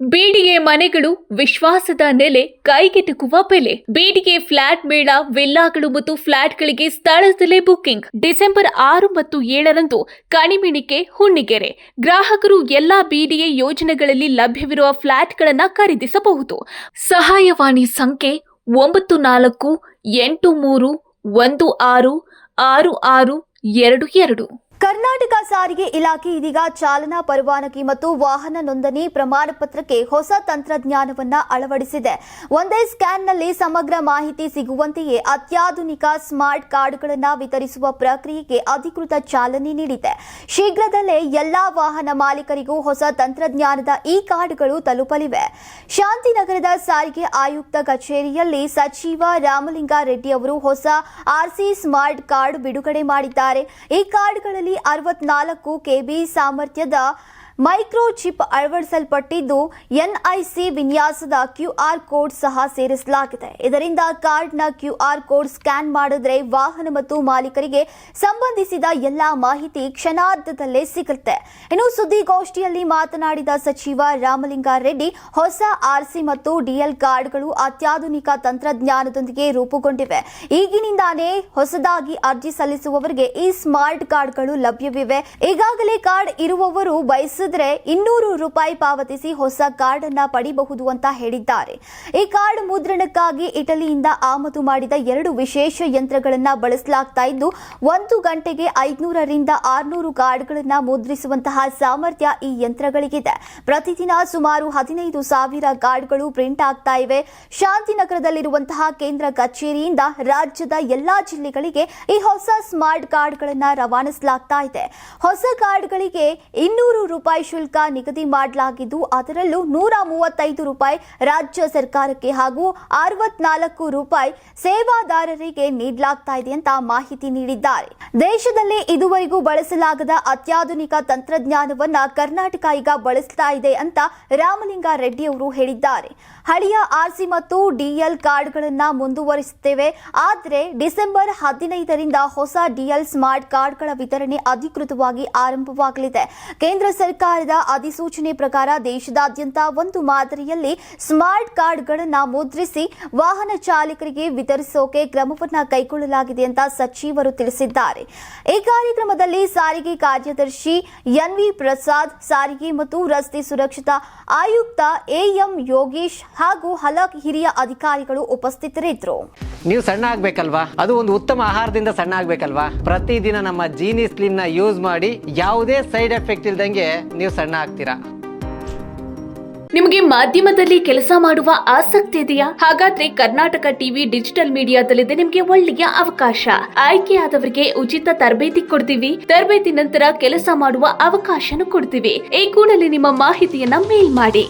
BDA ಮನೆಗಳು ವಿಶ್ವಾಸದ ನೆಲೆ, ಕೈಗೆಟುಕುವ ಬೆಲೆ. ಬಿಡಿಎ ಫ್ಲಾಟ್ ಮೇಳ, ವಿಲ್ಲಾಗಳು ಮತ್ತು ಫ್ಲಾಟ್ಗಳಿಗೆ ಸ್ಥಳದಲ್ಲೇ ಬುಕಿಂಗ್. ಡಿಸೆಂಬರ್ 6 ಮತ್ತು 7ರಂದು ಕಣಿಮಿಣಿಕೆ, ಹುಣ್ಣಿಗೆರೆ. ಗ್ರಾಹಕರು ಎಲ್ಲಾ ಬಿಡಿಎ ಯೋಜನೆಗಳಲ್ಲಿ ಲಭ್ಯವಿರುವ ಫ್ಲಾಟ್ಗಳನ್ನು ಖರೀದಿಸಬಹುದು. ಸಹಾಯವಾಣಿ ಸಂಖ್ಯೆ 9483166622. ಕರ್ನಾಟಕ ಸಾರಿಗೆ ಇಲಾಖೆ ಇದೀಗ ಚಾಲನಾ ಪರವಾನಗಿ ಮತ್ತು ವಾಹನ ನೋಂದಣಿ ಪ್ರಮಾಣ ಪತ್ರಕ್ಕೆ ಹೊಸ ತಂತ್ರಜ್ಞಾನವನ್ನ ಅಳವಡಿಸಿದೆ. ಒಂದೇ ಸ್ಕ್ಯಾನ್ನಲ್ಲಿ ಸಮಗ್ರ ಮಾಹಿತಿ ಸಿಗುವಂತೆಯೇ ಅತ್ಯಾಧುನಿಕ ಸ್ಮಾರ್ಟ್ ಕಾರ್ಡ್ಗಳನ್ನು ವಿತರಿಸುವ ಪ್ರಕ್ರಿಯೆಗೆ ಅಧಿಕೃತ ಚಾಲನೆ ನೀಡಿದೆ. ಶೀಘ್ರದಲ್ಲೇ ಎಲ್ಲಾ ವಾಹನ ಮಾಲೀಕರಿಗೂ ಹೊಸ ತಂತ್ರಜ್ಞಾನದ ಈ ಕಾರ್ಡ್ಗಳು ತಲುಪಲಿವೆ. ಶಾಂತಿನಗರದ ಸಾರಿಗೆ ಆಯುಕ್ತ ಕಚೇರಿಯಲ್ಲಿ ಸಚಿವ ರಾಮಲಿಂಗಾರೆಡ್ಡಿ ಅವರು ಹೊಸ ಆರ್ಸಿ ಸ್ಮಾರ್ಟ್ ಕಾರ್ಡ್ ಬಿಡುಗಡೆ ಮಾಡಿದ್ದಾರೆ. ಈ ಕಾರ್ಡ್ಗಳಲ್ಲಿ 64 KB ಸಾಮರ್ಥ್ಯದ ಮೈಕ್ರೋ ಚಿಪ್ ಅಳವಡಿಸಲ್ಪಟ್ಟಿದ್ದು ಎನ್ಐಸಿ ವಿನ್ಯಾಸದ QR ಕೋಡ್ ಸಹ ಸೇರಿಸಲಾಗಿದೆ. ಇದರಿಂದ ಕಾರ್ಡ್ನ QR ಕೋಡ್ ಸ್ಕ್ಯಾನ್ ಮಾಡಿದ್ರೆ ವಾಹನ ಮತ್ತು ಮಾಲೀಕರಿಗೆ ಸಂಬಂಧಿಸಿದ ಎಲ್ಲಾ ಮಾಹಿತಿ ಕ್ಷಣಾರ್ಧದಲ್ಲೇ ಸಿಗುತ್ತೆ. ಇನ್ನು ಸುದ್ದಿಗೋಷ್ಠಿಯಲ್ಲಿ ಮಾತನಾಡಿದ ಸಚಿವ ರಾಮಲಿಂಗಾರೆಡ್ಡಿ, ಹೊಸ ಆರ್ಸಿ ಮತ್ತು DL ಕಾರ್ಡ್ಗಳು ಅತ್ಯಾಧುನಿಕ ತಂತ್ರಜ್ಞಾನದೊಂದಿಗೆ ರೂಪುಗೊಂಡಿವೆ. ಈಗಿನಿಂದಾನೇ ಹೊಸದಾಗಿ ಅರ್ಜಿ ಸಲ್ಲಿಸುವವರಿಗೆ ಈ ಸ್ಮಾರ್ಟ್ ಕಾರ್ಡ್ಗಳು ಲಭ್ಯವಿವೆ. ಈಗಾಗಲೇ ಕಾರ್ಡ್ ಇರುವವರು ಬಯಸಿದ ₹200 ಪಾವತಿಸಿ ಹೊಸ ಕಾರ್ಡ್ ಅನ್ನ ಪಡೆಯಬಹುದು ಅಂತ ಹೇಳಿದ್ದಾರೆ. ಈ ಕಾರ್ಡ್ ಮುದ್ರಣಕ್ಕಾಗಿ ಇಟಲಿಯಿಂದ ಆಮದು ಮಾಡಿದ 2 ವಿಶೇಷ ಯಂತ್ರಗಳನ್ನು ಬಳಸಲಾಗ್ತಾ ಇದ್ದು, 1 ಗಂಟೆಗೆ 500 ರಿಂದ 600 ಕಾರ್ಡ್ಗಳನ್ನು ಮುದ್ರಿಸುವಂತಹ ಸಾಮರ್ಥ್ಯ ಈ ಯಂತ್ರಗಳಿಗಿದೆ. ಪ್ರತಿದಿನ ಸುಮಾರು 15,000 ಕಾರ್ಡ್ಗಳು ಪ್ರಿಂಟ್ ಆಗ್ತಾ ಇವೆ. ಶಾಂತಿನಗರದಲ್ಲಿರುವಂತಹ ಕೇಂದ್ರ ಕಚೇರಿಯಿಂದ ರಾಜ್ಯದ ಎಲ್ಲಾ ಜಿಲ್ಲೆಗಳಿಗೆ ಈ ಹೊಸ ಸ್ಮಾರ್ಟ್ ಕಾರ್ಡ್ಗಳನ್ನು ರವಾನಿಸಲಾಗ್ತಾ ಇದೆ. ಹೊಸ ಕಾರ್ಡ್ಗಳಿಗೆ ₹200 ಶುಲ್ಕ ನಿಗದಿ ಮಾಡಲಾಗಿದ್ದು, ಅದರಲ್ಲೂ ₹135 ರಾಜ್ಯ ಸರ್ಕಾರಕ್ಕೆ ಹಾಗೂ ₹64 ಸೇವಾದಾರರಿಗೆ ನೀಡಲಾಗ್ತಾ ಇದೆ ಅಂತ ಮಾಹಿತಿ ನೀಡಿದ್ದಾರೆ. ದೇಶದಲ್ಲಿ ಇದುವರೆಗೂ ಬಳಸಲಾಗದ ಅತ್ಯಾಧುನಿಕ ತಂತ್ರಜ್ಞಾನವನ್ನ ಕರ್ನಾಟಕ ಈಗ ಬಳಸ್ತಾ ಇದೆ ಅಂತ ರಾಮಲಿಂಗಾರೆಡ್ಡಿ ಅವರು ಹೇಳಿದ್ದಾರೆ. ಹಳೆಯ ಆರ್ಸಿ ಮತ್ತು DL ಕಾರ್ಡ್ಗಳನ್ನ ಮುಂದುವರಿಸುತ್ತೇವೆ. ಆದರೆ ಡಿಸೆಂಬರ್ 15ರಿಂದ ಹೊಸ DL ಸ್ಮಾರ್ಟ್ ಕಾರ್ಡ್ಗಳ ವಿತರಣೆ ಅಧಿಕೃತವಾಗಿ ಆರಂಭವಾಗಲಿದೆ. ಕೇಂದ್ರ ಸರ್ಕಾರದ ಅಧಿಸೂಚನೆ ಪ್ರಕಾರ ದೇಶದಾದ್ಯಂತ ಒಂದು ಮಾದರಿಯಲ್ಲಿ ಸ್ಮಾರ್ಟ್ ಕಾರ್ಡ್ಗಳನ್ನು ಮುದ್ರಿಸಿ ವಾಹನ ಚಾಲಕರಿಗೆ ವಿತರಿಸೋಕೆ ಕ್ರಮವನ್ನು ಕೈಗೊಳ್ಳಲಾಗಿದೆ ಅಂತ ಸಚಿವರು ತಿಳಿಸಿದ್ದಾರೆ. ಈ ಕಾರ್ಯಕ್ರಮದಲ್ಲಿ ಸಾರಿಗೆ ಕಾರ್ಯದರ್ಶಿ NV ಪ್ರಸಾದ್, ಸಾರಿಗೆ ಮತ್ತು ರಸ್ತೆ ಸುರಕ್ಷತಾ ಆಯುಕ್ತ AM ಯೋಗೇಶ್ ಹಾಗೂ ಹಲವು ಹಿರಿಯ ಅಧಿಕಾರಿಗಳು ಉಪಸ್ಥಿತರಿದ್ದರು. ನೀವು ಸಣ್ಣ ಆಗ್ಬೇಕಲ್ವಾ? ಅದು ಒಂದು ಉತ್ತಮ ಆಹಾರದಿಂದ ಸಣ್ಣ ಆಗ್ಬೇಕಲ್ವಾ? ಪ್ರತಿದಿನ ನಮ್ಮ ಜೀನಿ ಸ್ಲಿಮ್ ನ ಯೂಸ್ ಮಾಡಿ ಯಾವುದೇ ಸೈಡ್ ಎಫೆಕ್ಟ್ ಇಲ್ದಂಗೆ ನೀವು ಸಣ್ಣ ಆಗ್ತೀರಾ. ನಿಮಗೆ ಮಾಧ್ಯಮದಲ್ಲಿ ಕೆಲಸ ಮಾಡುವ ಆಸಕ್ತಿ ಇದೆಯಾ? ಹಾಗಾದ್ರೆ ಕರ್ನಾಟಕ ಟಿವಿ ಡಿಜಿಟಲ್ ಮೀಡಿಯಾದಲ್ಲಿದೆ ನಿಮಗೆ ಒಳ್ಳೆಯ ಅವಕಾಶ. ಆಯ್ಕೆಯಾದವರಿಗೆ ಉಚಿತ ತರಬೇತಿ ಕೊಡ್ತೀವಿ. ತರಬೇತಿ ನಂತರ ಕೆಲಸ ಮಾಡುವ ಅವಕಾಶನೂ ಕೊಡ್ತೀವಿ. ಈ ಕೂಡಲೇ ನಿಮ್ಮ ಮಾಹಿತಿಯನ್ನ ಮೇಲ್ ಮಾಡಿ.